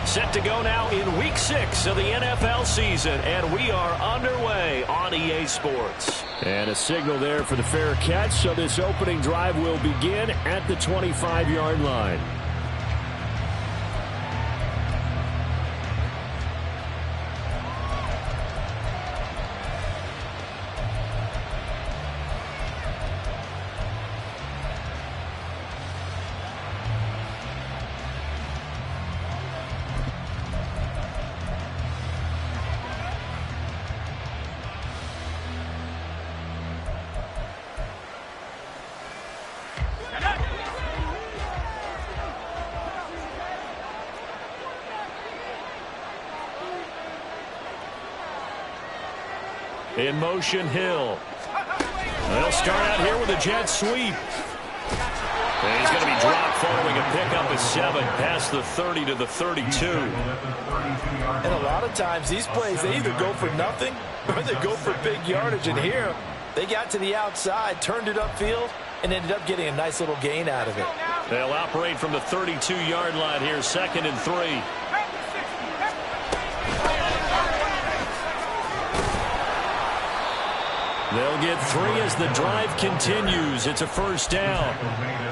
Set to go now in Week 6 of the NFL season, and we are underway on EA Sports. And a signal there for the fair catch, so this opening drive will begin at the 25-yard line. In motion, Hill. They'll start out here with a jet sweep. And he's going to be dropped following a pickup of 7 past the 30 to the 32. And a lot of times these plays, they either go for nothing or they go for big yardage. And here, they got to the outside, turned it upfield, and ended up getting a nice little gain out of it. They'll operate from the 32-yard line here, 2nd and 3. They'll get 3 as the drive continues. It's a first down.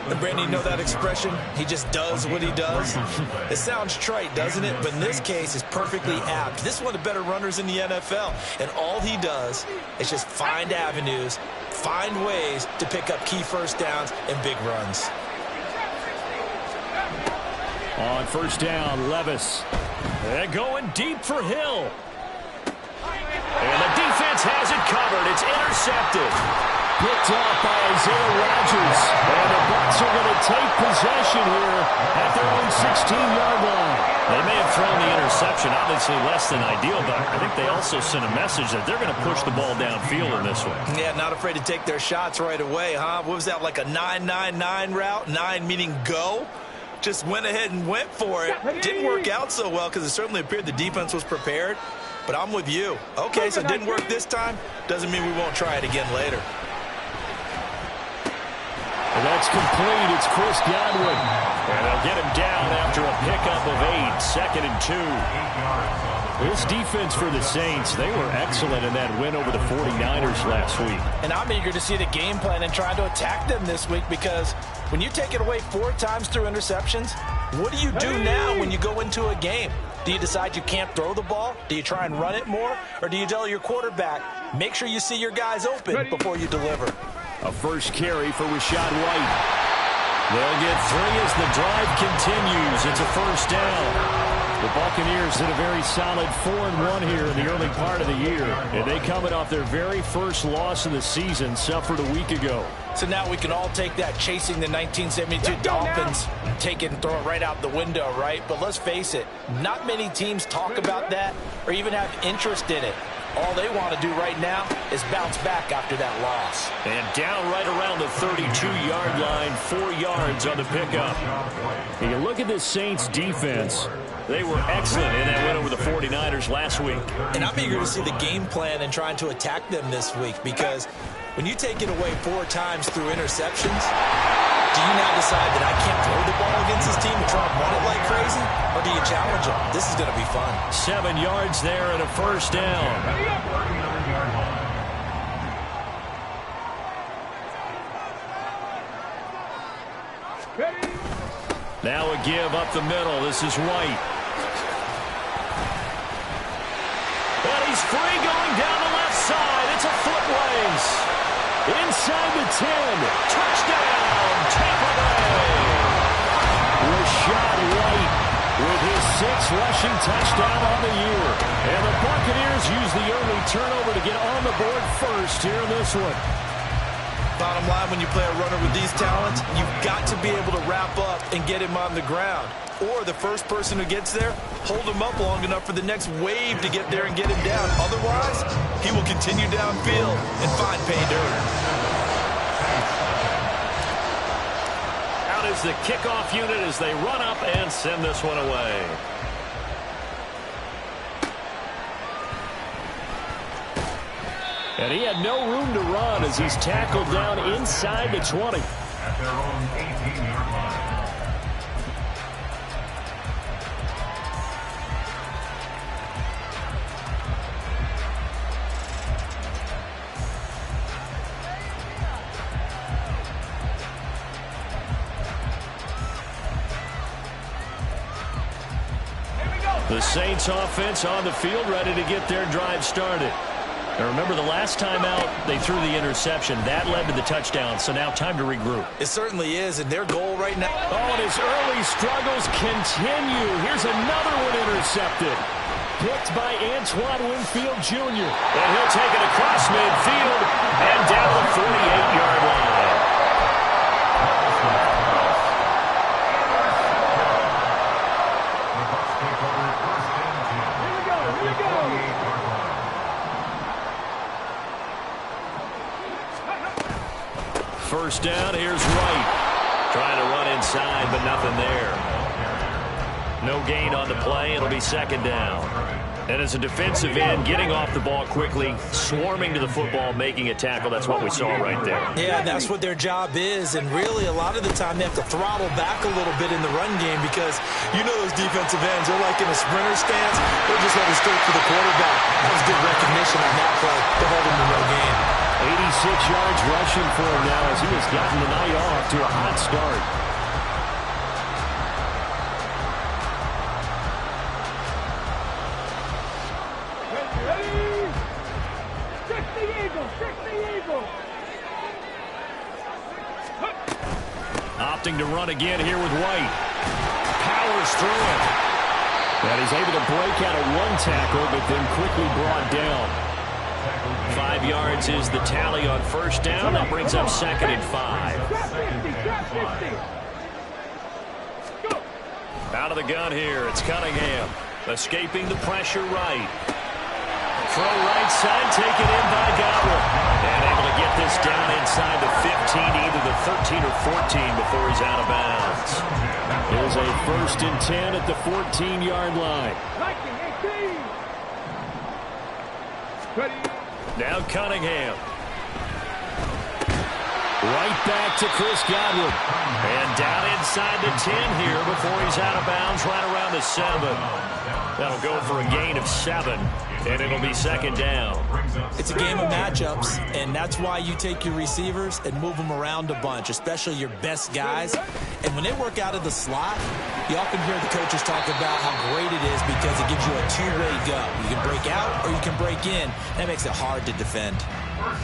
And Brandon, you know that expression? He just does what he does. It sounds trite, doesn't it? But in this case, it's perfectly apt. This is one of the better runners in the NFL. And all he does is just find avenues, find ways to pick up key first downs and big runs. On first down, Levis. They're going deep for Hill. And the defense has it covered. It's intercepted. Picked off by Isaiah Rodgers. And the Bucs are going to take possession here at their own 16-yard line. They may have thrown the interception, obviously less than ideal, but I think they also sent a message that they're going to push the ball downfield in this one. Yeah, not afraid to take their shots right away, huh? What was that, like a 9-9-9 route? 9 meaning go? Just went ahead and went for it. Didn't work out so well because it certainly appeared the defense was prepared. But I'm with you. Okay, so it didn't work this time. Doesn't mean we won't try it again later. And that's complete. It's Chris Godwin. And they'll get him down after a pickup of 8, 2nd and 2. This defense for the Saints, they were excellent in that win over the 49ers last week. And I'm eager to see the game plan and trying to attack them this week because when you take it away 4 times through interceptions, what do you do now when you go into a game? Do you decide you can't throw the ball? Do you try and run it more? Or do you tell your quarterback, make sure you see your guys open before you deliver? A first carry for Rachaad White. They'll get 3 as the drive continues. It's a first down. The Buccaneers did a very solid 4-1 here in the early part of the year. And they coming off their very first loss of the season, suffered a week ago. So now we can all take that chasing the 1972 Dolphins, take it and throw it right out the window, right? But let's face it, not many teams talk about that or even have interest in it. All they want to do right now is bounce back after that loss. And down right around the 32-yard line, 4 yards on the pickup. And you look at this Saints defense. They were excellent in that win over the 49ers last week. And I'm eager to see the game plan and trying to attack them this week because when you take it away 4 times through interceptions, do you now decide that I can't throw the ball against this team and try and run it like crazy? Or do you challenge them? This is going to be fun. 7 yards there and a first down. Now a give up the middle. This is White. And he's free going down the left side. It's a foot race. Inside the 10. Touchdown, Tampa Bay. Rachaad White with his 6th rushing touchdown on the year. And the Buccaneers use the early turnover to get on the board first here in this one. Bottom line, when you play a runner with these talents, you've got to be able to wrap up and get him on the ground. Or the first person who gets there, hold him up long enough for the next wave to get there and get him down. Otherwise, he will continue downfield and find pay dirt. Out is the kickoff unit as they run up and send this one away. And he had no room to run as he's tackled down inside the 20. At their own 18-yard line. The Saints offense on the field, ready to get their drive started. Now remember, the last time out, they threw the interception. That led to the touchdown, so now time to regroup. It certainly is, and their goal right now. Oh, and his early struggles continue. Here's another one intercepted. Picked by Antoine Winfield Jr. And he'll take it across midfield and down the 48-yard line. First down, here's Wright. Trying to run inside, but nothing there. No gain on the play. It'll be second down. And as a defensive end, getting off the ball quickly, swarming to the football, making a tackle, that's what we saw right there. Yeah, that's what their job is. And really, a lot of the time, they have to throttle back a little bit in the run game because you know those defensive ends, they're like in a sprinter stance. They're just heading straight for the quarterback. That was good recognition on that play to hold him to no gain. 86 yards rushing for him now as he has gotten the night off to a hot start. Opting to run again here with White. Powers through it. And he's able to break out of one tackle, but then quickly brought down. 5 yards is the tally on first down. That brings up second and 5. Out of the gun here, it's Cunningham. Escaping the pressure right. Throw right side, taken in by Godwin. And able to get this down inside the 15, either the 13 or 14 before he's out of bounds. There's a 1st and 10 at the 14-yard line. Now Cunningham. Right back to Chris Godwin. And down inside the 10 here before he's out of bounds, right around the 7. That'll go for a gain of 7, and it'll be second down. It's a game of matchups, and that's why you take your receivers and move them around a bunch, especially your best guys. And when they work out of the slot, you often hear the coaches talk about how great it is because it gives you a two-way go. You can break out or you can break in. That makes it hard to defend.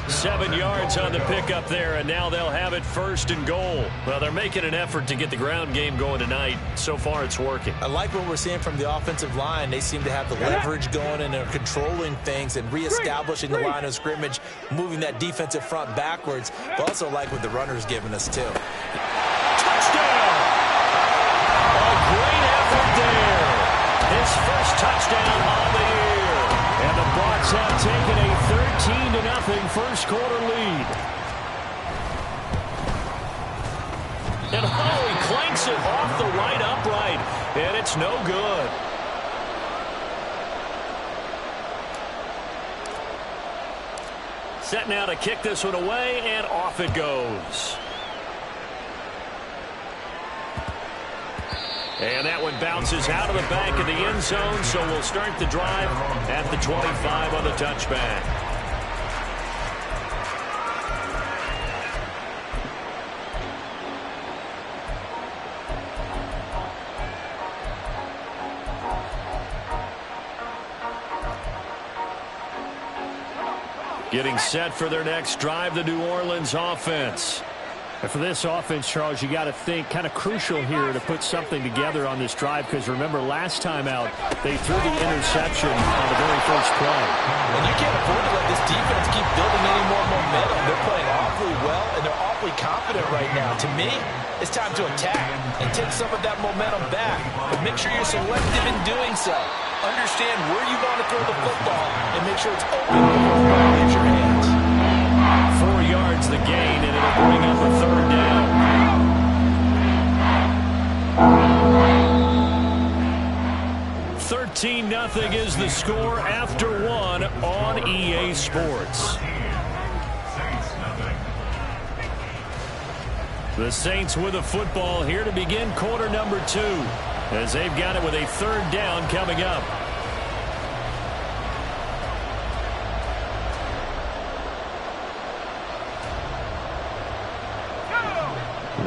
7 yards on the pickup there, and now they'll have it 1st and goal. Well, they're making an effort to get the ground game going tonight. So far, it's working. I like what we're seeing from the offensive line. They seem to have the leverage going, and they're controlling things and reestablishing the line of scrimmage, moving that defensive front backwards. But also like what the runner's giving us, too. Touchdown! A great effort there. His first touchdown on the year. And the Bucs have taken a 13-0 first quarter lead. And Holloway clanks it off the right upright, and it's no good. Set now to kick this one away, and off it goes. And that one bounces out of the back of the end zone, so we'll start the drive at the 25 on the touchback. Getting set for their next drive, the New Orleans offense. And for this offense, Charles, you got to think kind of crucial here to put something together on this drive because remember last time out they threw the interception on the very first play. And you can't afford to let this defense keep building any more momentum. They're playing awfully well and they're awfully confident right now. To me, it's time to attack and take some of that momentum back. But make sure you're selective in doing so. Understand where you want to throw the football and make sure it's open before the ball leaves your hands. 4 yards the gain, and it'll bring up a third down. 13-0 is the score after 1 on EA Sports. The Saints with a football here to begin quarter number 2 as they've got it with a third down coming up.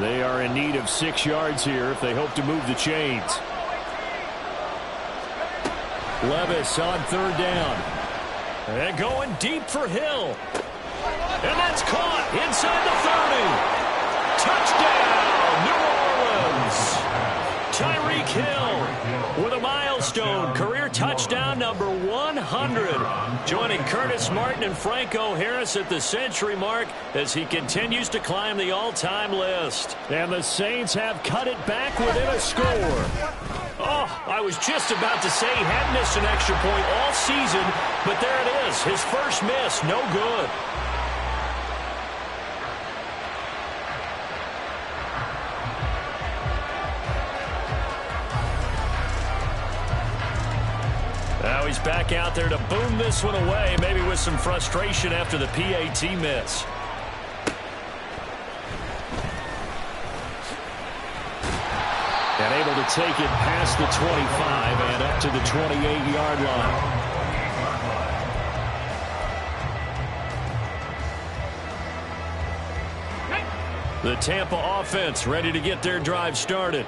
They are in need of 6 yards here if they hope to move the chains. Levis on third down. And going deep for Hill. And that's caught inside the 30. Touchdown, New Orleans. Tyreek Hill with a milestone career touchdown number 100. Joining Curtis Martin and Franco Harris at the century mark as he continues to climb the all-time list. And the Saints have cut it back within a score. Oh, I was just about to say he hadn't missed an extra point all season, but there it is. His first miss, no good. Now he's back out there to boom this one away, maybe with some frustration after the PAT miss. And able to take it past the 25 and up to the 28-yard line. The Tampa offense ready to get their drive started.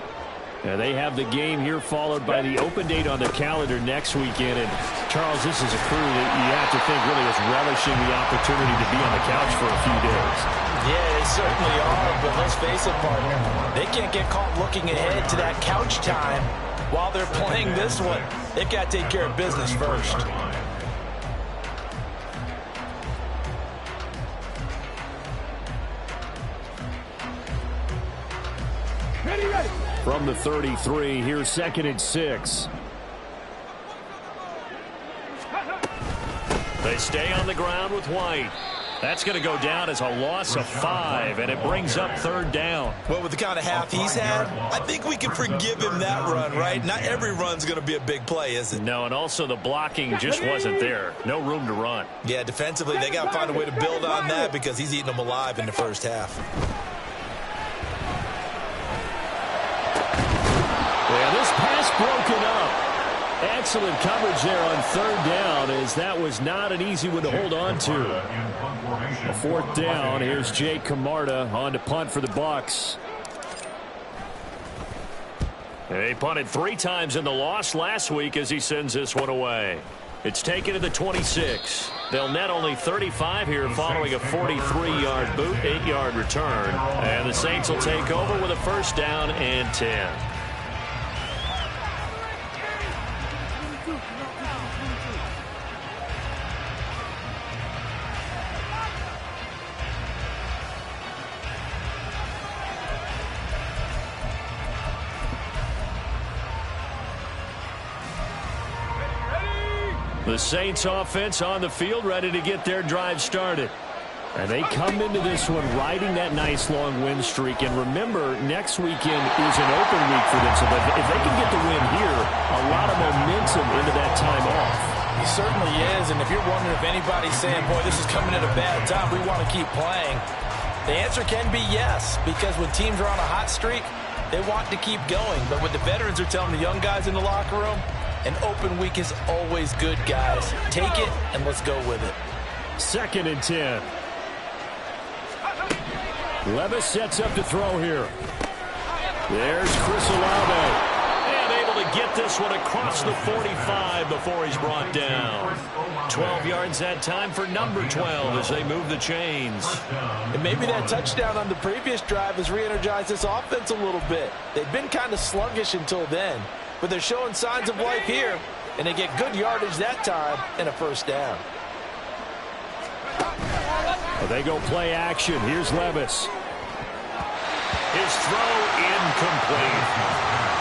And they have the game here followed by the open date on their calendar next weekend. And, Charles, this is a crew that you have to think really is relishing the opportunity to be on the couch for a few days. Yeah, they certainly are, but let's face it, partner. They can't get caught looking ahead to that couch time while they're playing this one. They've got to take care of business first. From the 33, here's 2nd and 6. They stay on the ground with White. That's going to go down as a loss of 5, and it brings up 3rd down. Well, with the kind of half he's had, I think we can forgive him that run, right? Not every run's going to be a big play, is it? No, and also the blocking just wasn't there. No room to run. Yeah, defensively, they got to find a way to build on that because he's eating them alive in the first half. Yeah, this pass broken up. Excellent coverage there on 3rd down, as that was not an easy one to hold on to. A 4th down. Here's Jake Camarda on to punt for the Bucs. They punted 3 times in the loss last week as he sends this one away. It's taken to the 26. They'll net only 35 here following a 43-yard boot, 8-yard return. And the Saints will take over with a 1st down and 10. The Saints offense on the field ready to get their drive started. And they come into this one riding that nice long win streak. And remember, next weekend is an open week for them. So if they can get the win here, a lot of momentum into that time off. He certainly is. And if you're wondering if anybody's saying, boy, this is coming at a bad time, we want to keep playing, the answer can be yes. Because when teams are on a hot streak, they want to keep going. But what the veterans are telling the young guys in the locker room, an open week is always good, guys. Take it, and let's go with it. 2nd and 10. Levis sets up to throw here. There's Chris Olave. And able to get this one across the 45 before he's brought down. 12 yards that time for number 12 as they move the chains. And maybe that touchdown on the previous drive has re-energized this offense a little bit. They've been kind of sluggish until then. But they're showing signs of life here, and they get good yardage that time and a 1st down. Well, they go play action. Here's Levis. His throw incomplete.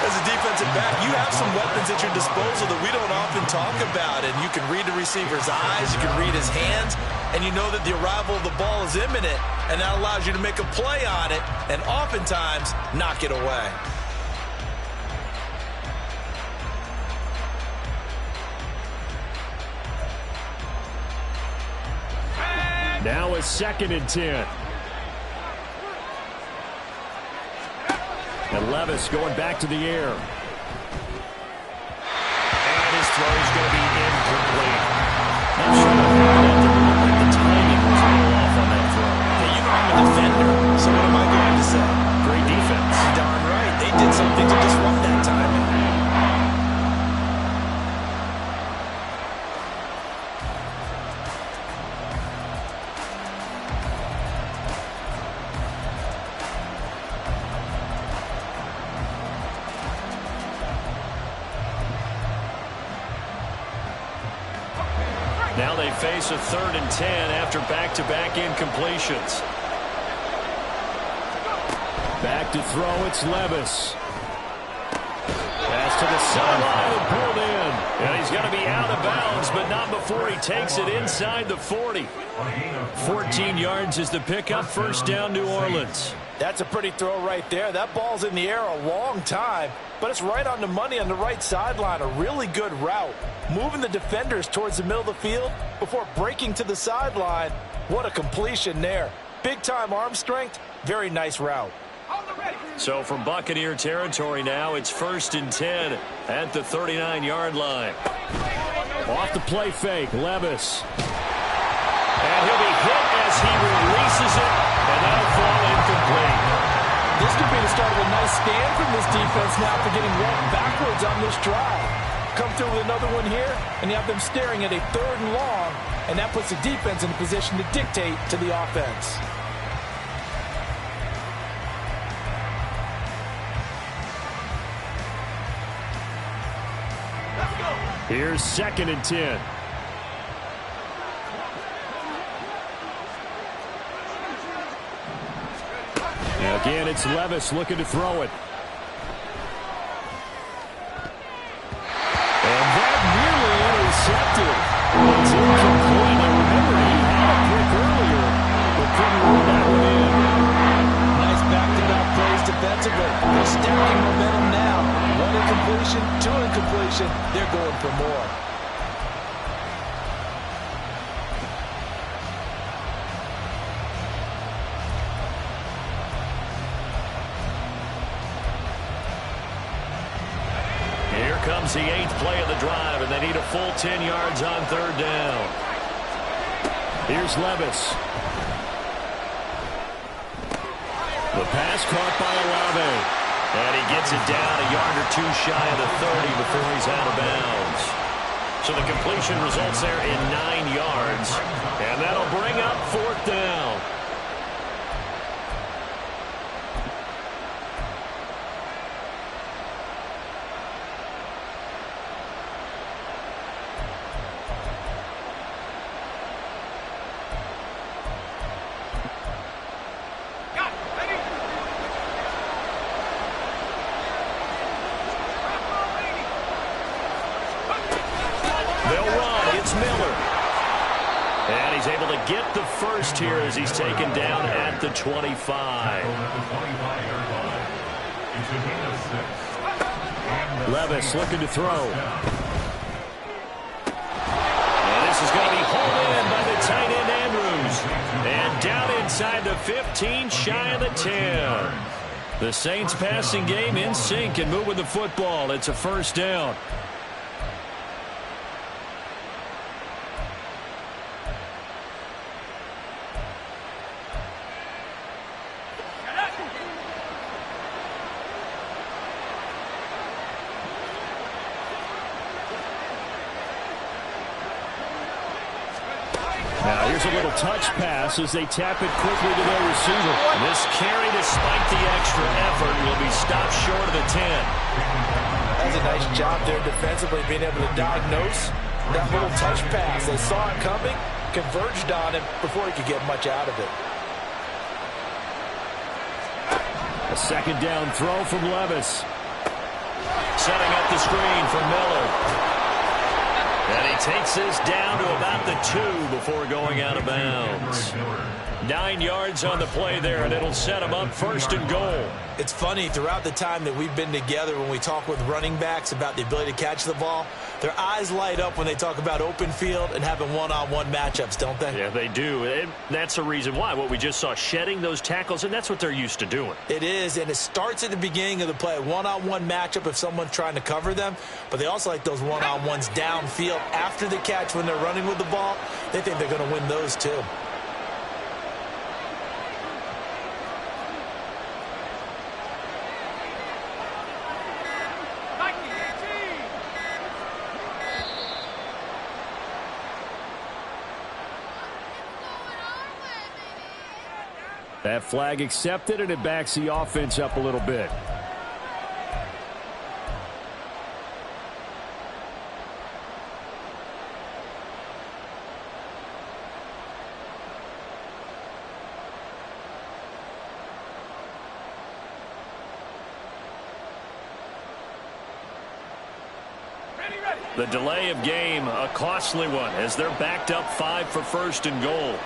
As a defensive back, you have some weapons at your disposal that we don't often talk about. And you can read the receiver's eyes, you can read his hands, and you know that the arrival of the ball is imminent, and that allows you to make a play on it and oftentimes knock it away. Now a 2nd and 10. And Levis going back to the air. And his throw is going to be incomplete. Not sure what the timing was a little off on that throw. Hey, you know I'm a defender, so what am I going to say? Great defense. Darn right. They did something to disrupt that timing. Now they face a 3rd and 10 after back-to-back incompletions. Back to throw, it's Levis. Pass to the sideline and pulled in. And he's going to be out of bounds, but not before he takes it inside the 40. 14 yards is the pickup. First down, New Orleans. That's a pretty throw right there. That ball's in the air a long time, but it's right on the money on the right sideline. A really good route. Moving the defenders towards the middle of the field before breaking to the sideline. What a completion there. Big-time arm strength. Very nice route. So from Buccaneer territory now, it's 1st and 10 at the 39-yard line. Off the play fake, Levis. And he'll be hit as he releases it, and that'll fall incomplete. This could be the start of a nice stand from this defense now for getting walked backwards on this drive. Come through with another one here, and you have them staring at a 3rd and long, and that puts the defense in a position to dictate to the offense. Here's 2nd and 10. Now again, it's Levis looking to throw it. And that nearly intercepted. It's incomplete. And remember, he had a pick earlier, but couldn't rule that one in. Nice back-to-back plays defensively. They're stacking momentum now. 1 incompletion, 2 incompletion. They're going for more. Here comes the 8th play of the drive, and they need a full 10 yards on 3rd down. Here's Levis. The pass caught by Olave. And he gets it down a yard or 2 shy of the 30 before he's out of bounds. So the completion results there in 9 yards. And that'll bring up 4th down. Get the first here as he's taken down at the 25. Levis looking to throw. And this is going to be hauled in by the tight end Andrews. And down inside the 15, shy of the 10. The Saints passing game in sync and moving the football. It's a 1st down. Now here's a little touch pass as they tap it quickly to their receiver. This carry, despite the extra effort, will be stopped short of the 10. That's a nice job there defensively, being able to diagnose that little touch pass. They saw it coming, converged on him before he could get much out of it. A 2nd down throw from Levis. Setting up the screen for Miller. And he takes this down to about the 2 before going out of bounds. 9 yards on the play there, and it'll set him up 1st and goal. It's funny, throughout the time that we've been together, when we talk with running backs about the ability to catch the ball, their eyes light up when they talk about open field and having one-on-one matchups, don't they? Yeah, they do. And that's the reason why. What we just saw, shedding those tackles, and that's what they're used to doing. It is, and it starts at the beginning of the play. One-on-one matchup if someone's trying to cover them, but they also like those one-on-ones downfield after the catch when they're running with the ball. They think they're going to win those too. That flag accepted, and it backs the offense up a little bit. The delay of game, a costly one, as they're backed up 5 for first and goal.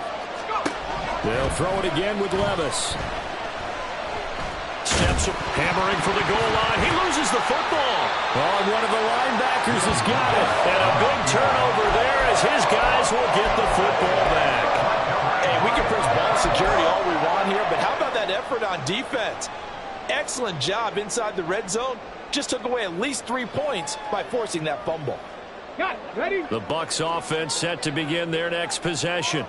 They'll throw it again with Levis. Steps hammering for the goal line. He loses the football. Oh, one of the linebackers has got it. And a big turnover there as his guys will get the football back. Hey, we can praise ball security all we want here, but how about that effort on defense? Excellent job inside the red zone. Just took away at least 3 points by forcing that fumble. The Bucs offense set to begin their next possession.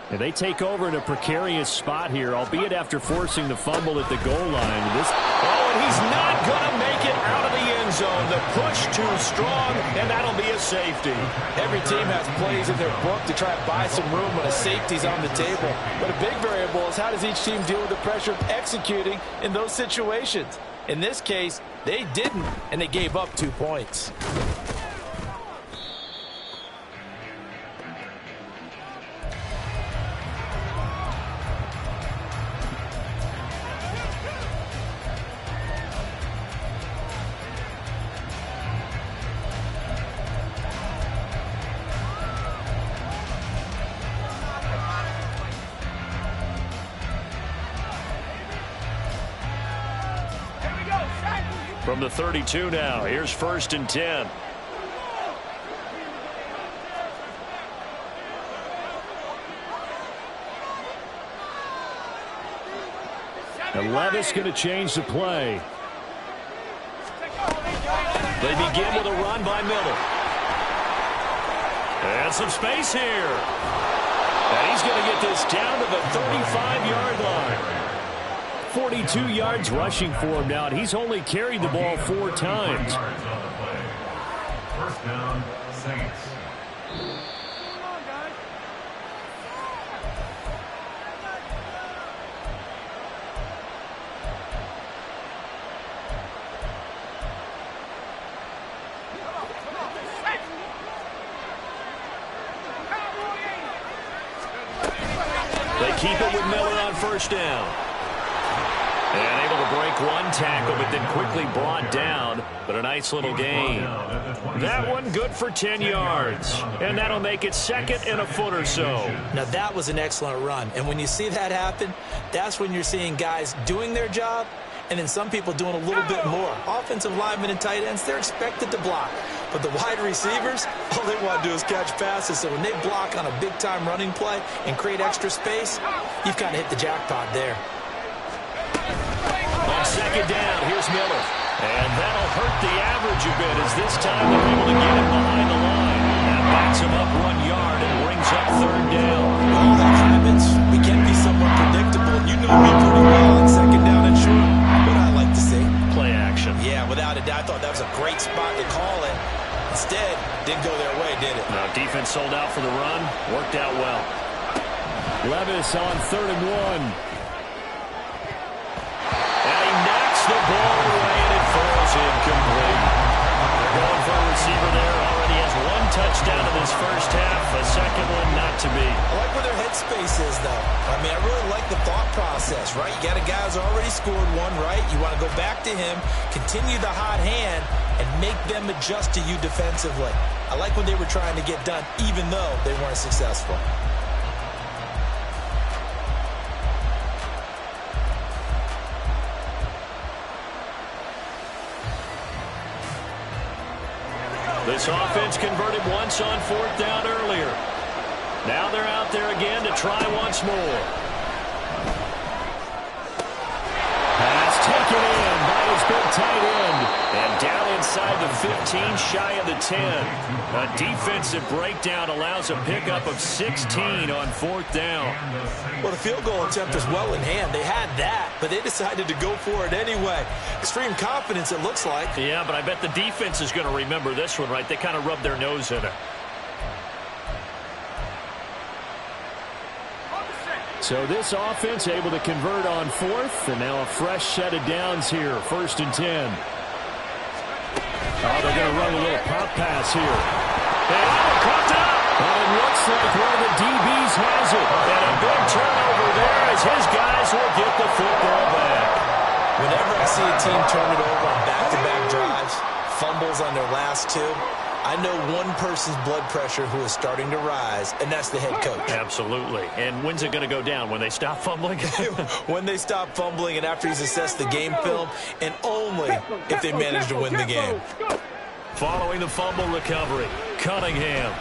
And they take over in a precarious spot here, albeit after forcing the fumble at the goal line. And he's not going to make it out of the end zone. The push too strong, and that'll be a safety. Every team has plays in their book to try and buy some room when a safety's on the table. But a big variable is how does each team deal with the pressure of executing in those situations. In this case, they didn't, and they gave up 2 points. From the 32 now, here's 1st and 10. And Levis going to change the play. They begin with a run by Miller. And some space here. And he's going to get this down to the 35-yard line. 42 yards rushing for him now, and he's only carried the ball 4 times. First down, Saints. They keep it with Miller on 1st down. And able to break one tackle, but then quickly brought down. But a nice little gain. That one good for 10 yards. And that'll make it 2nd and a foot or so. Now, that was an excellent run. And when you see that happen, that's when you're seeing guys doing their job and then some people doing a little bit more. Offensive linemen and tight ends, they're expected to block. But the wide receivers, all they want to do is catch passes. So when they block on a big-time running play and create extra space, you've kind of hit the jackpot there. On 2nd down, here's Miller. And that'll hurt the average a bit as this time they're able to get him behind the line. That backs him up 1 yard and brings up 3rd down. All the habits, we can be somewhat predictable. You know me pretty well on 2nd down and short. What I like to say? Play action. Yeah, without a doubt. I thought that was a great spot to call it. Instead, didn't go their way, did it? No, defense sold out for the run. Worked out well. Levis on 3rd and 1. The ball away, and it falls incomplete. They're going for a receiver there. Already has 1 touchdown in this first half. A second one not to be. I like where their headspace is, though. I mean, I really like the thought process, right? You got a guy who's already scored 1, right? You want to go back to him, continue the hot hand, and make them adjust to you defensively. I like what they were trying to get done, even though they weren't successful. This offense converted once on 4th down earlier. Now they're out there again to try once more. Pass taken in by his big tight end. And down inside the 15, shy of the 10. A defensive breakdown allows a pickup of 16 on 4th down. Well, the field goal attempt was well in hand. They had that, but they decided to go for it anyway. Extreme confidence, it looks like. Yeah, but I bet the defense is going to remember this one, right? They kind of rubbed their nose in it. So this offense able to convert on 4th, and now a fresh set of downs here, 1st and 10. Oh, they're going to run a little pop pass here. And caught up. And it looks like one of the DBs has it. And a big turnover there as his guys will get the football back. Whenever I see a team turn it over on back-to-back drives, fumbles on their last 2, I know one person's blood pressure who is starting to rise, and that's the head coach. Absolutely. And when's it going to go down? When they stop fumbling? When they stop fumbling and after he's assessed the game film, and only if they manage to win the game. Following the fumble recovery, Cunningham.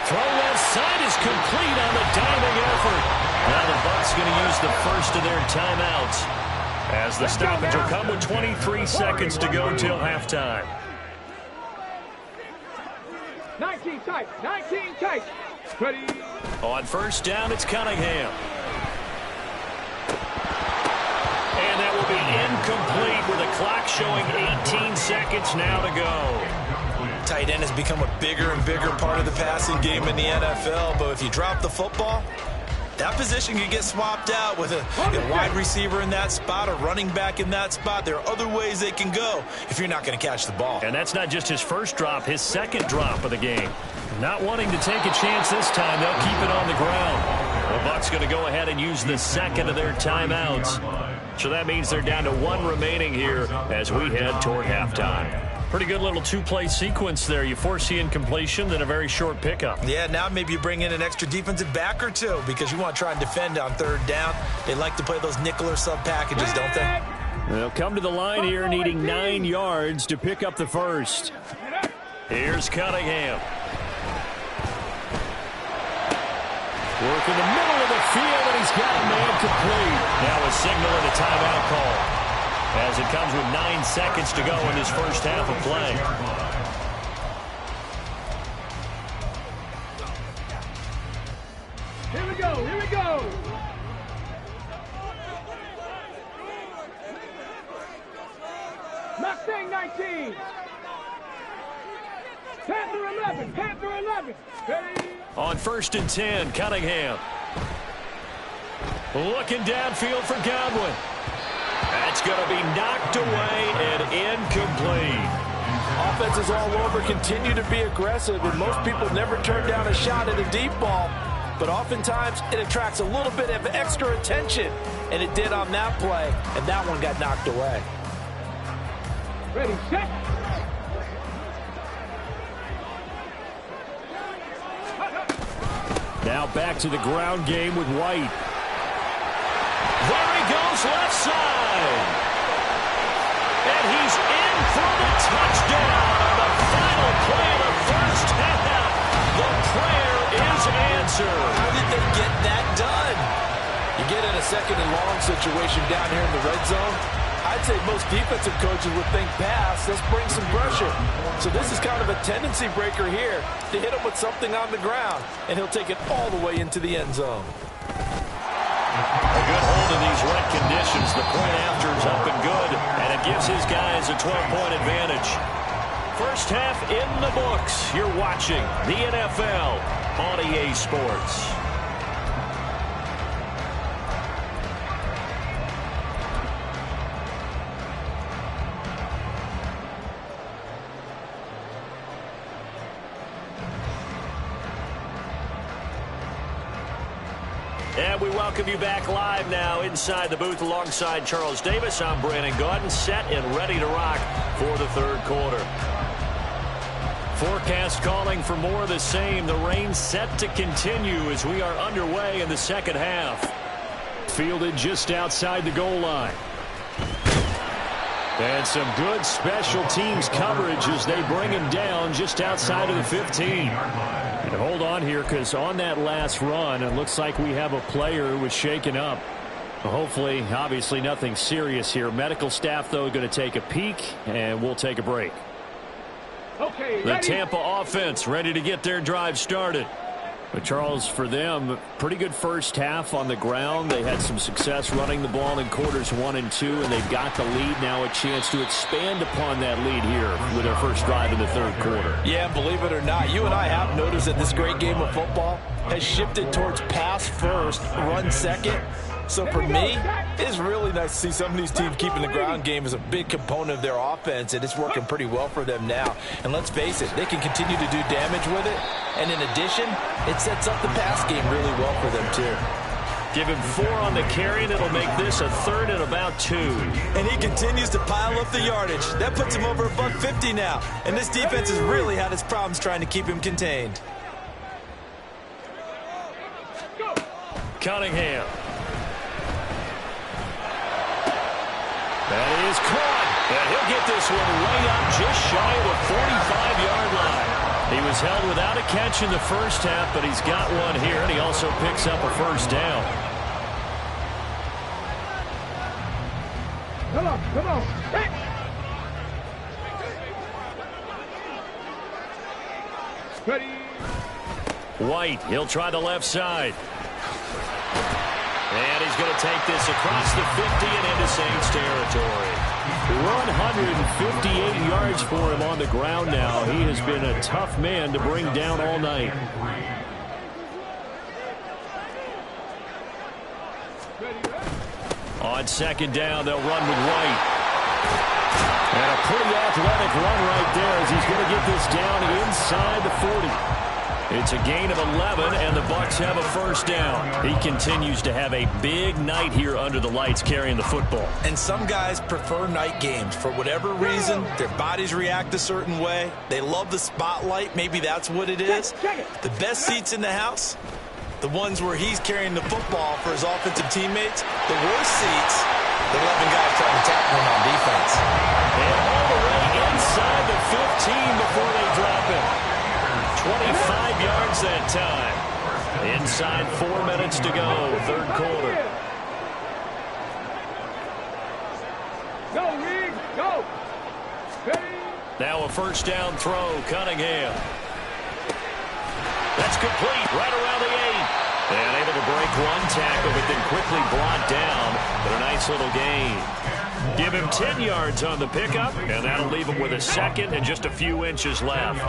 Throw left side is complete on the diving effort. Now the Bucs going to use the first of their timeouts, as the stoppage will come with 23 seconds to go till halftime. 19 tight, 19 tight. Ready. On first down, it's Cunningham. And that will be incomplete with a clock showing 18 seconds now to go. Tight end has become a bigger and bigger part of the passing game in the NFL, but if you drop the football, that position can get swapped out with a wide receiver in that spot, a running back in that spot. There are other ways they can go if you're not going to catch the ball. And that's not just his first drop, his second drop of the game. Not wanting to take a chance this time, they'll keep it on the ground. The Bucs going to go ahead and use the second of their timeouts. So that means they're down to one remaining here as we head toward halftime. Pretty good little two-play sequence there. You force the incompletion, then a very short pickup. Yeah, now maybe you bring in an extra defensive back or two because you want to try and defend on third down. They like to play those nickel or sub packages, don't they? They'll come to the line here needing 9 yards to pick up the first. Here's Cunningham. Work in the middle of the field, and he's got a man complete. Now a signal and a timeout call, as it comes with 9 seconds to go in this first half of play. Here we go, here we go. Mustang 19. Panther 11, Panther 11. Ready. On first and 10, Cunningham. Looking downfield for Godwin. That's going to be knocked away and incomplete. Offenses all over continue to be aggressive, and most people never turn down a shot at a deep ball. But oftentimes, it attracts a little bit of extra attention, and it did on that play, and that one got knocked away. Ready, set. Now back to the ground game with White. There he goes, left side. And he's in for the touchdown on the final play of the first half. The prayer is answered. How did they get that done? You get in a second and long situation down here in the red zone. I'd say most defensive coaches would think pass, let's bring some pressure. So this is kind of a tendency breaker here to hit him with something on the ground, and he'll take it all the way into the end zone. A good hold in these wet conditions. The point after is up and good, and it gives his guys a 12-point advantage. First half in the books. You're watching the NFL on EA Sports. And we welcome you back live now inside the booth alongside Charles Davis. I'm Brandon Gaudin, set and ready to rock for the third quarter. Forecast calling for more of the same. The rain set to continue as we are underway in the second half. Fielded just outside the goal line. And some good special teams coverage as they bring him down just outside of the 15. And hold on here, because on that last run, it looks like we have a player who was shaken up. Hopefully, obviously nothing serious here. Medical staff, though, going to take a peek, and we'll take a break. Okay, The ready. Tampa offense ready to get their drive started. But Charles, for them, pretty good first half on the ground. They had some success running the ball in quarters 1 and 2, and they've got the lead now, a chance to expand upon that lead here with their first drive in the third quarter. Yeah, believe it or not, you and I have noticed that this great game of football has shifted towards pass first, run second. So for me, it's really nice to see some of these teams keeping the ground game as a big component of their offense, and it's working pretty well for them now. And let's face it, they can continue to do damage with it. And in addition, it sets up the pass game really well for them too. Give him 4 on the carry, and it'll make this a 3rd and about 2. And he continues to pile up the yardage. That puts him over $150 now. And this defense has really had its problems trying to keep him contained. Cunningham. That is caught. And he'll get this one way up just shy of the 45-yard line. He was held without a catch in the first half, but he's got one here, and he also picks up a first down. Come on, come on. Hey. Ready. White, he'll try the left side. And he's going to take this across the 50 and into Saints territory. 158 yards for him on the ground now. He has been a tough man to bring down all night. On second down, they'll run with White. And a pretty athletic run right there as he's going to get this down inside the 40. It's a gain of 11, and the Bucs have a first down. He continues to have a big night here under the lights carrying the football. And some guys prefer night games. For whatever reason, their bodies react a certain way. They love the spotlight. Maybe that's what it is. The best seats in the house, the ones where he's carrying the football for his offensive teammates. The worst seats, the 11 guys trying to tackle him on defense. And all the way inside the 15 before they drop it. 25 yards that time. Inside 4 minutes to go, third quarter. Go, Reed, go. Ready. Now a first down throw, Cunningham. That's complete, right around the 8. And able to break one tackle, but then quickly brought down. But a nice little gain. Give him 10 yards on the pickup, and that'll leave him with a second and just a few inches left.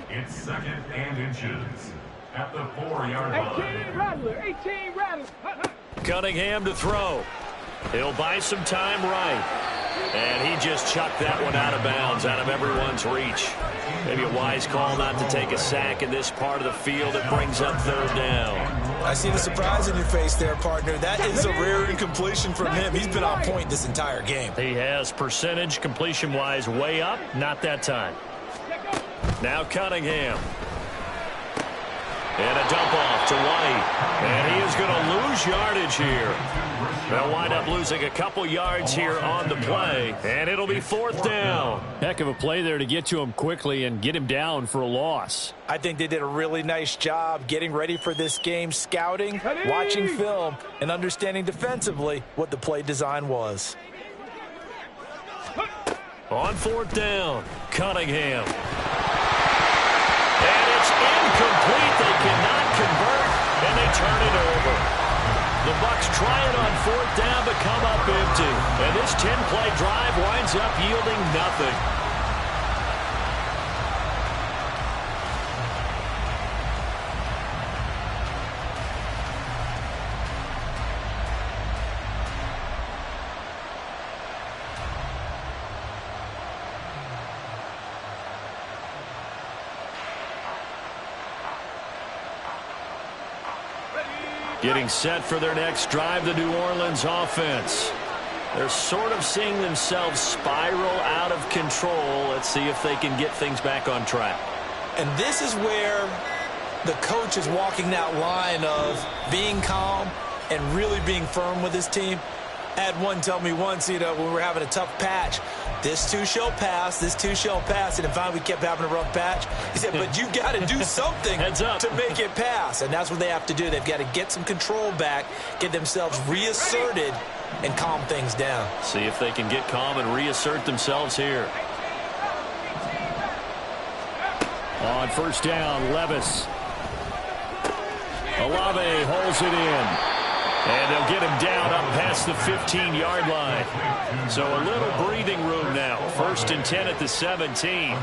It's second and inches at the 4-yard line. 18 Rattler, 18 Rattler. Cunningham to throw. He'll buy some time right. And he just chucked that one out of bounds, out of everyone's reach. Maybe a wise call not to take a sack in this part of the field. It brings up third down. I see the surprise in your face there, partner. That is a rare incompletion from him. He's been on point this entire game. He has percentage completion-wise way up. Not that time. Now Cunningham. And a dump off to White. And he is going to lose yardage here. They'll wind up losing a couple yards here on the play. And it'll be fourth down. Heck of a play there to get to him quickly and get him down for a loss. I think they did a really nice job getting ready for this game, scouting, watching film, and understanding defensively what the play design was. On fourth down, Cunningham. And it's incomplete. They cannot convert, and they turn it over. The Bucs try it on fourth down, but come up empty. And this 10-play drive winds up yielding nothing. Getting set for their next drive, the New Orleans offense. They're sort of seeing themselves spiral out of control. Let's see if they can get things back on track. And this is where the coach is walking that line of being calm and really being firm with his team. I had one tell me once, when we were having a tough patch, this too shall pass, this too shall pass. And finally we kept having a rough patch. He said, but you got to do something to make it pass. And that's what they have to do. They've got to get some control back, get themselves reasserted, and calm things down. See if they can get calm and reassert themselves here. On first down, Levis. Olave holds it in. And they'll get him down up past the 15-yard line. So a little breathing room now. First and 10 at the 17.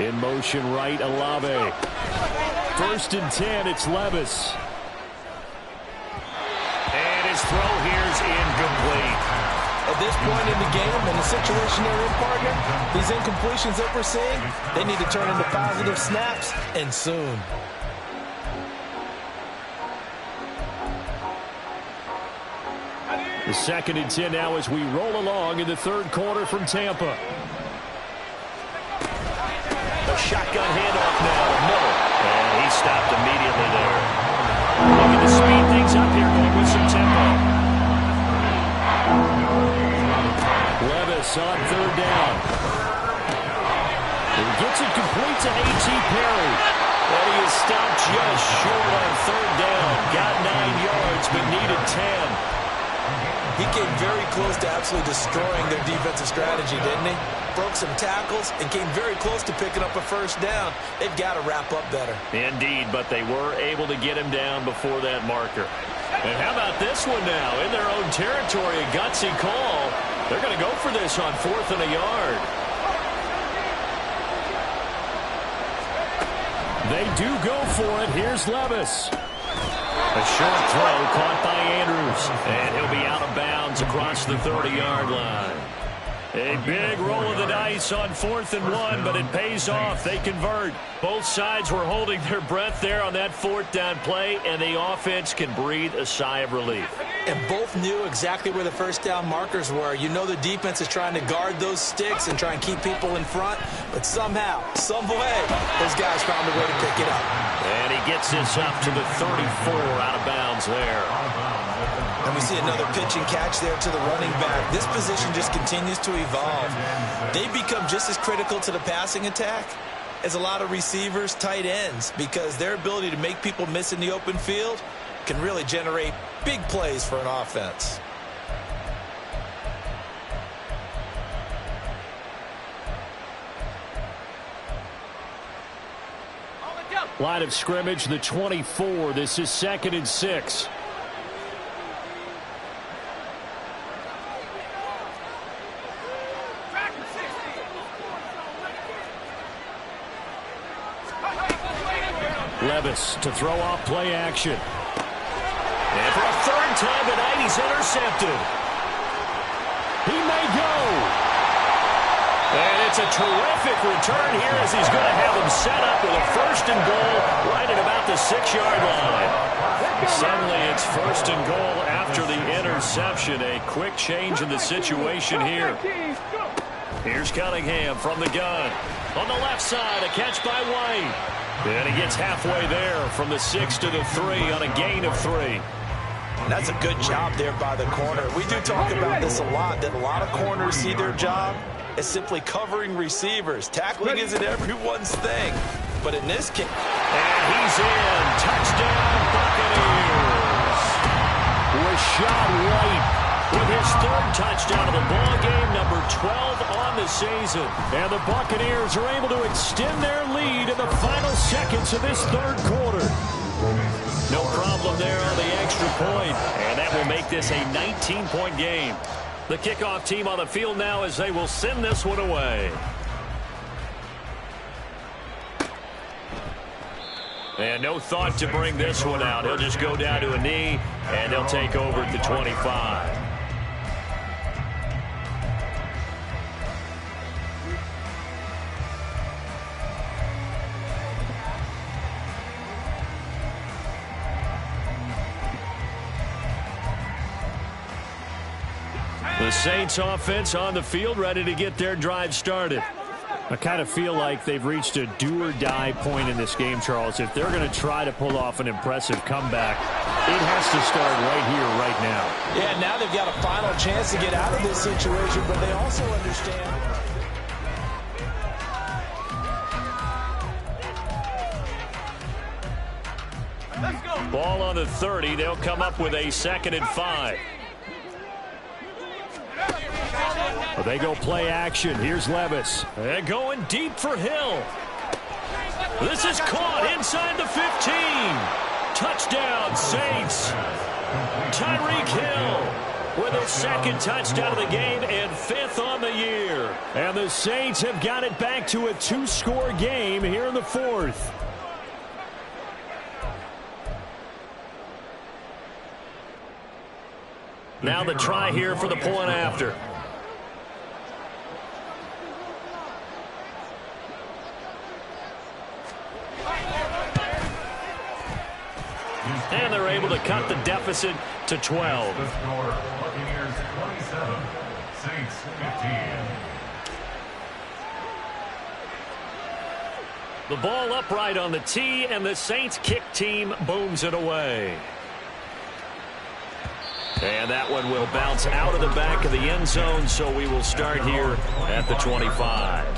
In motion right, Olave. First and 10, it's Levis. And his throw here's incomplete. this point in the game and the situation they're in, partner, these incompletions that we're seeing, they need to turn into positive snaps, and soon. The 2nd and 10 now as we roll along in the 3rd quarter from Tampa. A shotgun handoff now to Miller. And he stopped immediately there. Looking to speed things up here, going with some tempo. Levis on 3rd down. He gets it complete to A.T. Perry. And he is stopped just short on 3rd down. Got 9 yards, but needed 10. He came very close to absolutely destroying their defensive strategy, didn't he? Broke some tackles and came very close to picking up a 1st down. They've got to wrap up better. Indeed, but they were able to get him down before that marker. And how about this one now? In their own territory, a gutsy call. They're going to go for this on 4th and a yard. They do go for it. Here's Levis. A short throw caught by Andrews. And he'll be out of bounds across the 30-yard line. A big roll of the dice on 4th and 1, but it pays off. They convert. Both sides were holding their breath there on that 4th down play, and the offense can breathe a sigh of relief. And both knew exactly where the 1st down markers were. You know the defense is trying to guard those sticks and try and keep people in front, but somehow, some way, those guys found a way to pick it up. And he gets this up to the 34, out of bounds there. And we see another pitch and catch there to the running back. This position just continues to evolve. They become just as critical to the passing attack as a lot of receivers, tight ends, because their ability to make people miss in the open field can really generate big plays for an offense. Line of scrimmage, the 24. This is 2nd and 6. Levis to throw off play action. And for a 3rd time tonight, he's intercepted. He may go. And it's a terrific return here as he's going to have him set up with a 1st and goal right at about the 6-yard line. Suddenly it's 1st and goal after the interception. A quick change in the situation here. Here's Cunningham from the gun. On the left side, a catch by White. And he gets halfway there from the 6 to the 3 on a gain of 3. That's a good job there by the corner. We do talk about this a lot, that a lot of corners see their job as simply covering receivers. Tackling isn't everyone's thing. But in this case... And he's in. Touchdown, Buccaneers. Rachaad White with his 3rd touchdown of the ball game, number 12 on the season. And the Buccaneers are able to extend their lead in the final seconds of this 3rd quarter. No problem there on the extra point. And that will make this a 19-point game. The kickoff team on the field now as they will send this one away. And no thought to bring this one out. He'll just go down to a knee, and they'll take over at the 25. The Saints offense on the field, ready to get their drive started. I kind of feel like they've reached a do-or-die point in this game, Charles. If they're going to try to pull off an impressive comeback, it has to start right here, right now. Yeah, now they've got a final chance to get out of this situation, but they also understand... Ball on the 30. They'll come up with a 2nd and 5. Well, they go play action. Here's Levis. And going deep for Hill. This is caught inside the 15. Touchdown, Saints. Tyreek Hill with his 2nd touchdown of the game and 5th on the year. And the Saints have got it back to a 2-score game here in the 4th. Now the try here for the point after. able to cut the deficit to 12. The score, Buccaneers 27, Saints 15. The ball upright on the tee, and the Saints kick team booms it away. And that one will bounce out of the back of the end zone, so we will start here at the 25.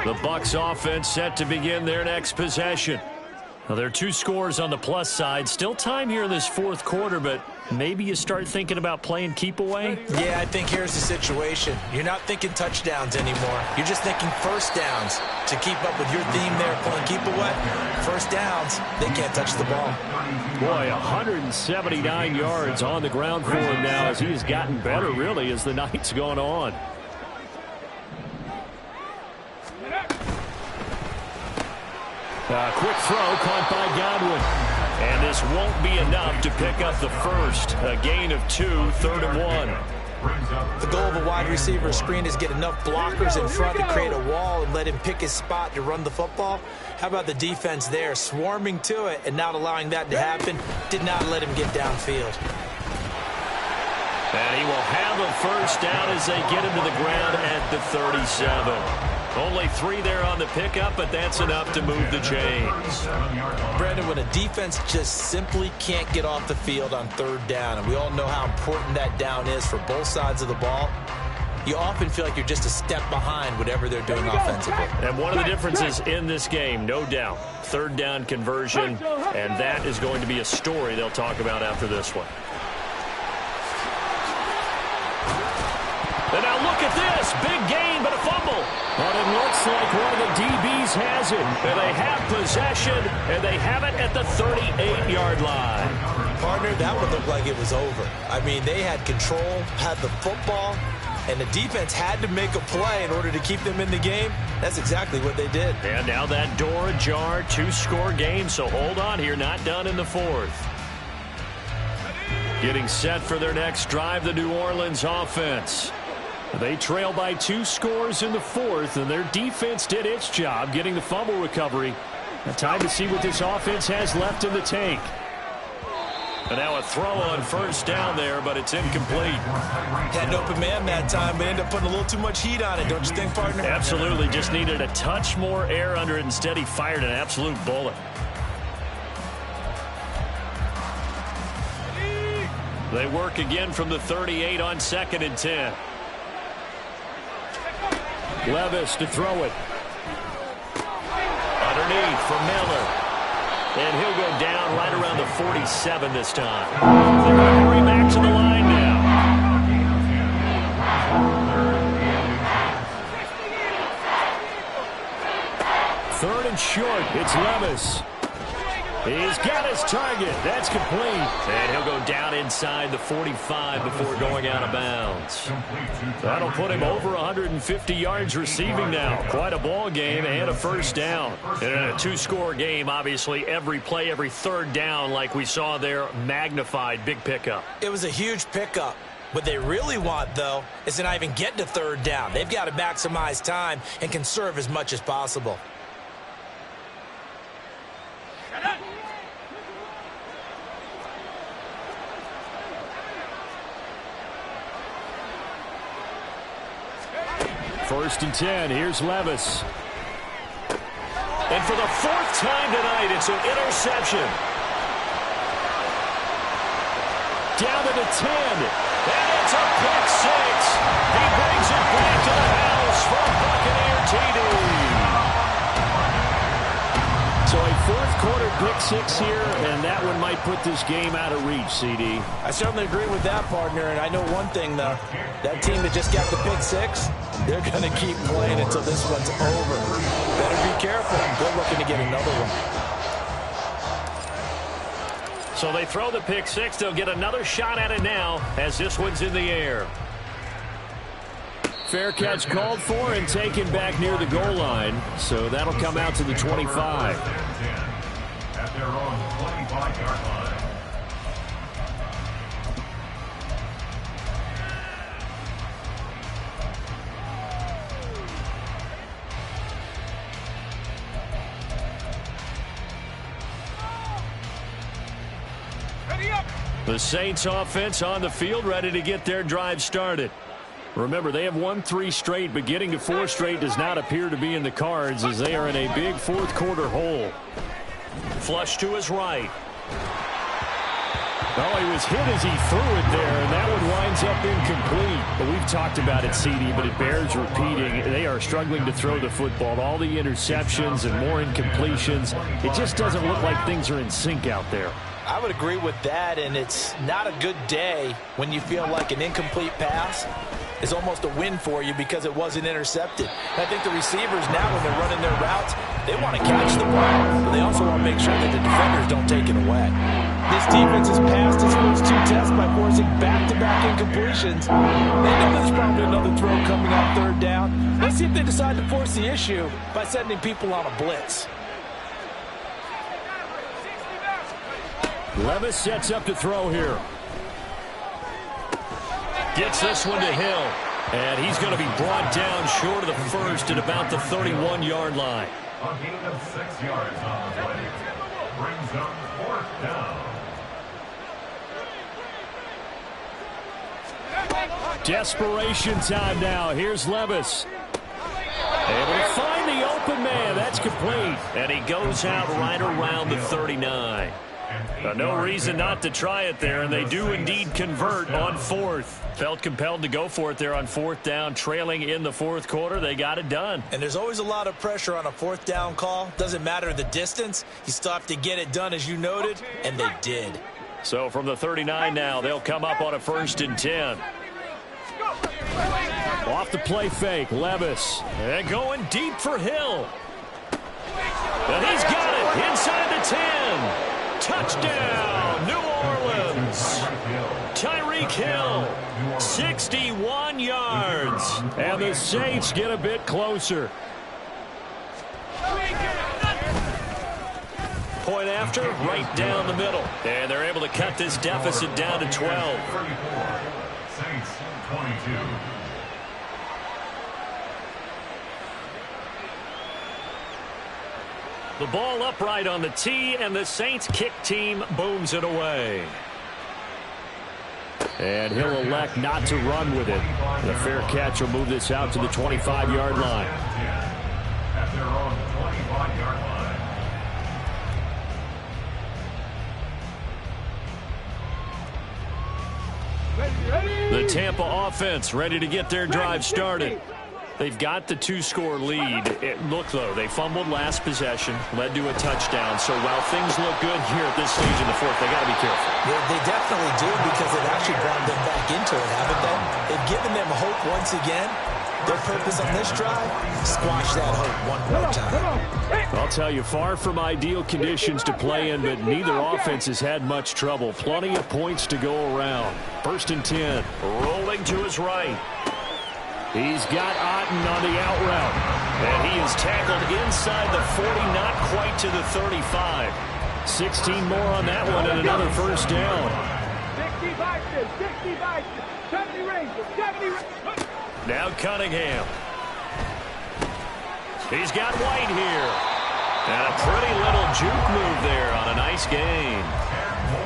The Bucs offense set to begin their next possession. Now, there are 2 scores on the plus side. Still time here in this fourth quarter, but maybe you start thinking about playing keep away? Yeah, I think here's the situation. You're not thinking touchdowns anymore. You're just thinking first downs. To keep up with your theme there, playing keep away, first downs, they can't touch the ball. Boy, 179 yards on the ground for him now as he has gotten better, really, as the night's gone on. Quick throw caught by Godwin. And this won't be enough to pick up the first. A gain of 2, 3rd and 1. The goal of a wide receiver screen is get enough blockers in front to create a wall and let him pick his spot to run the football. How about the defense there, swarming to it and not allowing that to happen? Did not let him get downfield. And he will have a first down as they get him to the ground at the 37. Only 3 there on the pickup, but that's enough to move the chains. Brandon, when a defense just simply can't get off the field on 3rd down, and we all know how important that down is for both sides of the ball, you often feel like you're just a step behind whatever they're doing offensively. And one of the differences in this game, no doubt, 3rd down conversion, and that is going to be a story they'll talk about after this one. And now look at this. Big gain, but a fumble. But it looks like one of the DBs has it. And they have possession, and they have it at the 38-yard line. Partner, that would look like it was over. I mean, they had control, had the football, and the defense had to make a play in order to keep them in the game. That's exactly what they did. And now that door ajar, 2-score game, so hold on here, not done in the 4th. Getting set for their next drive, the New Orleans offense. They trail by 2 scores in the 4th, and their defense did its job getting the fumble recovery. A time to see what this offense has left in the tank. And now a throw on first down there, but it's incomplete. Had an open man that time, but ended up putting a little too much heat on it, don't you think, partner? Absolutely. Just needed a touch more air under it. Instead, he fired an absolute bullet. They work again from the 38 on 2nd and 10. Levis to throw it. Underneath for Miller. And he'll go down right around the 47 this time. They're going to hurry back to the line now. 3rd and short. It's Levis. He's got his target. That's complete. And he'll go down inside the 45 before going out of bounds. That'll put him over 150 yards receiving now. Quite a ball game and a first down. And in a 2-score game, obviously, every play, every 3rd down, like we saw there, magnified, big pickup. It was a huge pickup. What they really want, though, is to not even get to 3rd down. They've got to maximize time and conserve as much as possible. First and 10. Here's Levis. And for the 4th time tonight, it's an interception. Down to the 10. And it's a pick 6. He brings it back to the house for Buccaneer TD. So a 4th quarter pick 6 here, and that one might put this game out of reach, CD. I certainly agree with that, partner, and I know one thing, though. That team that just got the pick 6, they're going to keep playing until this one's over. Better be careful. They're looking to get another one. So So they throw the pick six. They'll get another shot at it now as this one's in the air. Fair catch called for and taken back near the goal line. So that'll come out to the 25. At their own 25-yard line. The Saints offense on the field, ready to get their drive started. Remember, they have won 3 straight, but getting to 4 straight does not appear to be in the cards as they are in a big fourth quarter hole. Flush to his right. Oh, he was hit as he threw it there, and that one winds up incomplete. But we've talked about it, CD, but it bears repeating. They are struggling to throw the football. All the interceptions and more incompletions. It just doesn't look like things are in sync out there. I would agree with that, and it's not a good day when you feel like an incomplete pass is almost a win for you because it wasn't intercepted. And I think the receivers now, when they're running their routes, they want to catch the ball, but they also want to make sure that the defenders don't take it away. This defense has passed its first 2 tests by forcing back-to-back incompletions. They know there's probably another throw coming on 3rd down. Let's see if they decide to force the issue by sending people on a blitz. Levis sets up to throw here. Gets this one to Hill. And he's going to be brought down short of the first at about the 31-yard line. A gain of 6 yards on the play. Brings up 4th down. Desperation time now. Here's Levis. Able to find the open man. That's complete. And he goes out right around the 39. No reason not to try it there, and they do indeed convert on 4th. Felt compelled to go for it there on 4th down, trailing in the 4th quarter. They got it done. And there's always a lot of pressure on a 4th down call. Doesn't matter the distance. You still have to get it done, as you noted, and they did. So from the 39 now, they'll come up on a 1st and 10. Off the play fake, Levis. And going deep for Hill. And he's got it inside the 10. Touchdown, New Orleans. Tyreek Hill, 61 yards. And the Saints get a bit closer. Point after, right down the middle. And they're able to cut this deficit down to 12. 34. Saints 22. The ball upright on the tee, and the Saints kick team booms it away. And he'll elect not to run with it. The fair catch will move this out to the 25-yard line. At their own 25-yard line. The Tampa offense ready to get their drive started. They've got the 2-score lead. Look, though, they fumbled last possession, led to a touchdown. So while things look good here at this stage in the 4th, they got to be careful. They definitely do, because they've actually brought them back into it, haven't they? They've given them hope once again. Their purpose on this drive, squash that hope one more time. I'll tell you, far from ideal conditions to play in, but neither offense has had much trouble. Plenty of points to go around. 1st and 10. Rolling to his right. He's got Otten on the out route. And he is tackled inside the 40, not quite to the 35. 16 more on that one and another 1st down. 70 Rangers. Now Cunningham. He's got White here. And a pretty little juke move there on a nice gain.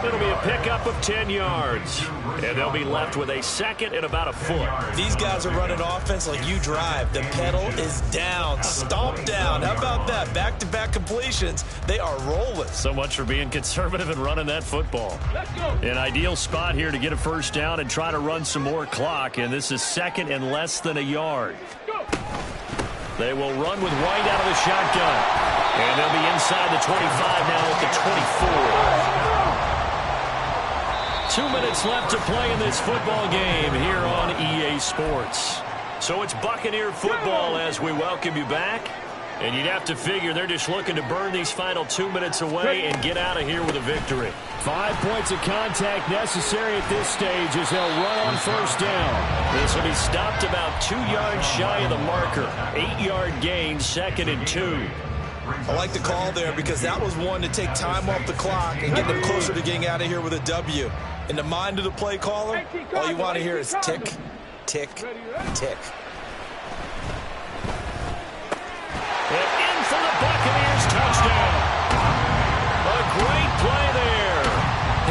It'll be a pickup of 10 yards. And they'll be left with a 2nd and about a foot. These guys are running offense like you drive. The pedal is down, stomped down. How about that? Back-to-back completions. They are rolling. So much for being conservative and running that football. An ideal spot here to get a 1st down and try to run some more clock. And this is 2nd and less than a yard. They will run with White out of the shotgun. And they'll be inside the 25 now at the 24. 2 minutes left to play in this football game here on EA Sports. So it's Buccaneer football as we welcome you back. And you'd have to figure they're just looking to burn these final 2 minutes away and get out of here with a victory. 5 points of contact necessary at this stage as they'll run on first down. This will be stopped about 2 yards shy of the marker. 8-yard gain, 2nd and 2. I like the call there because that was one to take time off the clock and get them closer to getting out of here with a W. In the mind of the play caller, all you want to hear is tick, tick, tick. And in for the Buccaneers touchdown. A great play there.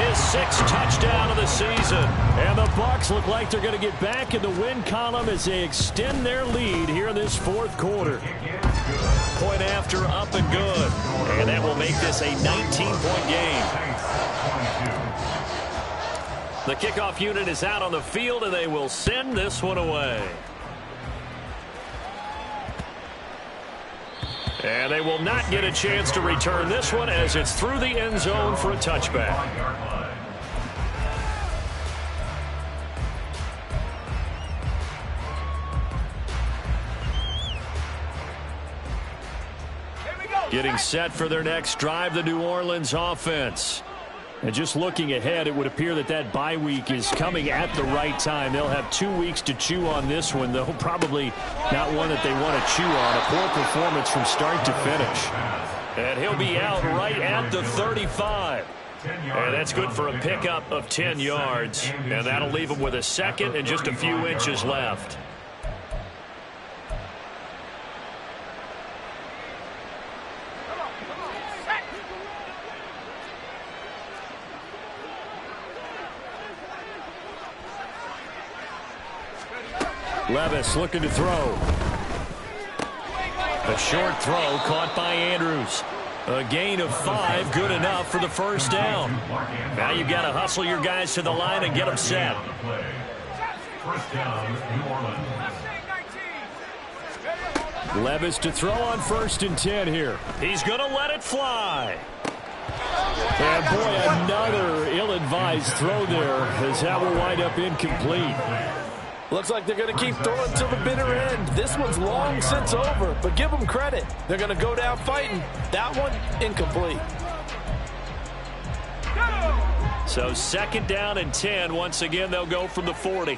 His 6th touchdown of the season. And the Bucs look like they're going to get back in the win column as they extend their lead here in this 4th quarter. Point after, up and good. And that will make this a 19-point game. The kickoff unit is out on the field, and they will send this one away. And they will not get a chance to return this one as it's through the end zone for a touchback. Getting set for their next drive, the New Orleans offense. And just looking ahead, it would appear that that bye week is coming at the right time. They'll have 2 weeks to chew on this one, though probably not one that they want to chew on. A poor performance from start to finish. And he'll be out right at the 35. And that's good for a pickup of 10 yards. And that'll leave him with a 2nd and just a few inches left. Levis looking to throw. A short throw caught by Andrews. A gain of 5, good enough for the first down. Now you've got to hustle your guys to the line and get them set. Levis to throw on 1st and 10 here. He's going to let it fly. And boy, another ill-advised throw there as that will wind up incomplete. Looks like they're going to keep throwing till the bitter end. This one's long since over, but give them credit. They're going to go down fighting. That one, incomplete. So 2nd down and 10. Once again, they'll go from the 40.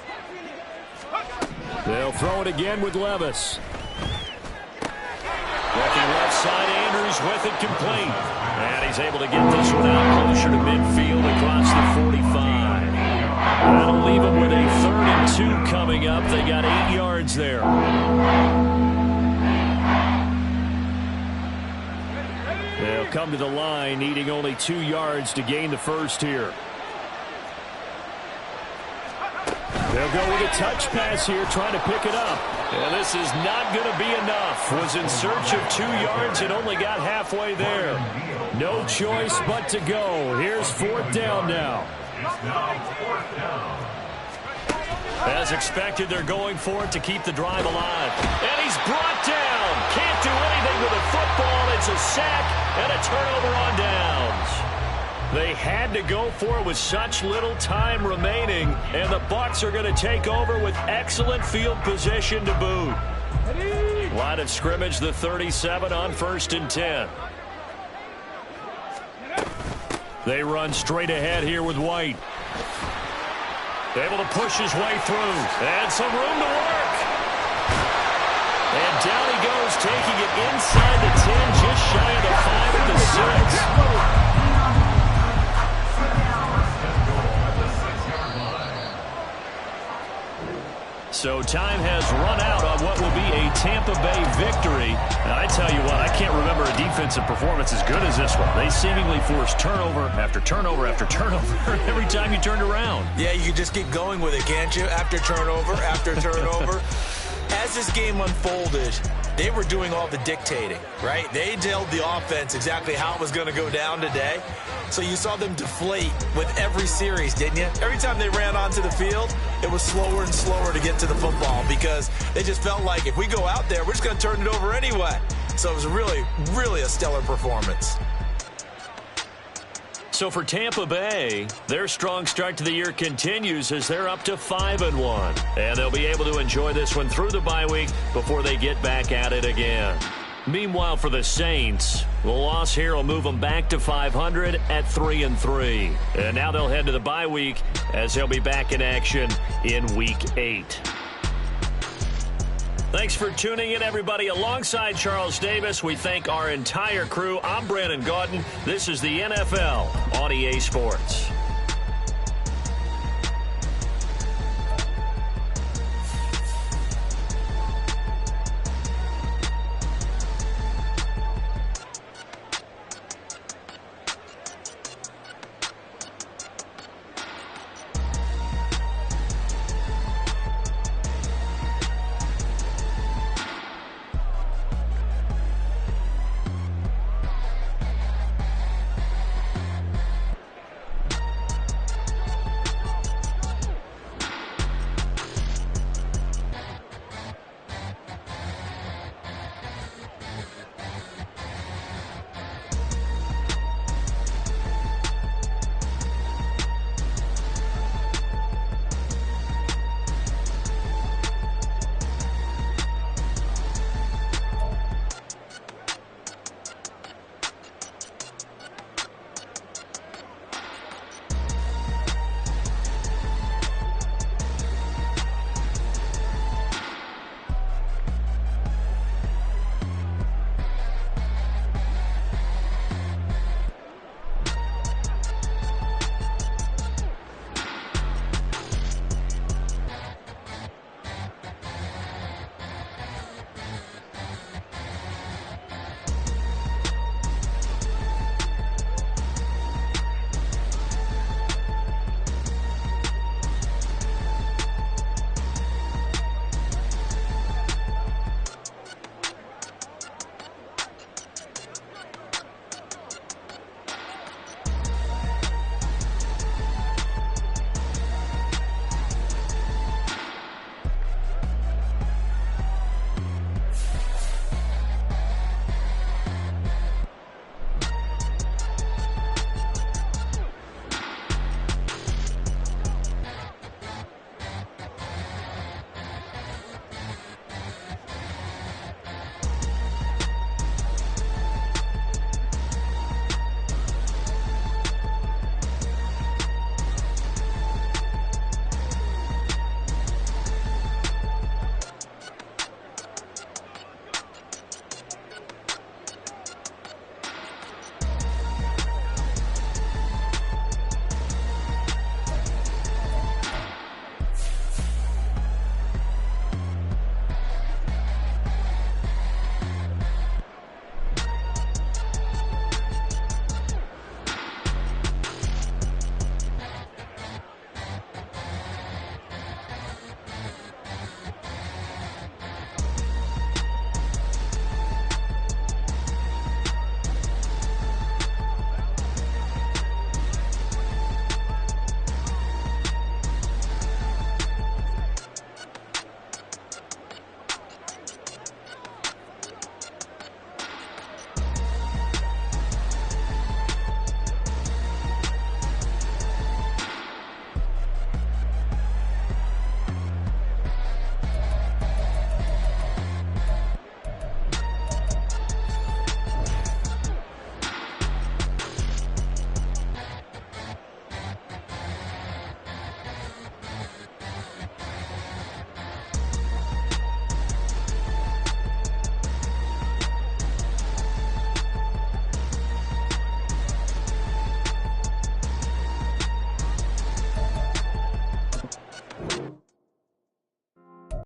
They'll throw it again with Levis. Working left side, Andrews with it complete. And he's able to get this one out closer to midfield across the 45. That'll leave them with a 3rd and 2 coming up. They got 8 yards there. They'll come to the line, needing only 2 yards to gain the first here. They'll go with a touch pass here, trying to pick it up. And this is not going to be enough. Was in search of 2 yards and only got halfway there. No choice but to go. Here's 4th down now. As expected, they're going for it to keep the drive alive. And he's brought down. Can't do anything with a football. It's a sack and a turnover on downs. They had to go for it with such little time remaining, and the Bucs are going to take over with excellent field position to boot. Line of scrimmage, the 37 on 1st and 10. They run straight ahead here with White. Able to push his way through. And some room to work. And down he goes, taking it inside the 10, just shy of the 5 at the 6. So time has run out on what will be a Tampa Bay victory. And I tell you what, I can't remember a defensive performance as good as this one. They seemingly forced turnover after turnover after turnover every time you turned around. Yeah, you can just keep going with it, can't you? After turnover, after turnover. As this game unfolded, they were doing all the dictating, right? They told the offense exactly how it was going to go down today. So you saw them deflate with every series, didn't you? Every time they ran onto the field, it was slower and slower to get to the football because they just felt like if we go out there, we're just going to turn it over anyway. So it was really, really a stellar performance. So for Tampa Bay, their strong start to the year continues as they're up to 5-1. And they'll be able to enjoy this one through the bye week before they get back at it again. Meanwhile, for the Saints, the loss here will move them back to 500 at 3-3. And now they'll head to the bye week as they'll be back in action in Week 8. Thanks for tuning in, everybody. Alongside Charles Davis, we thank our entire crew. I'm Brandon Gaudin. This is the NFL on EA Sports.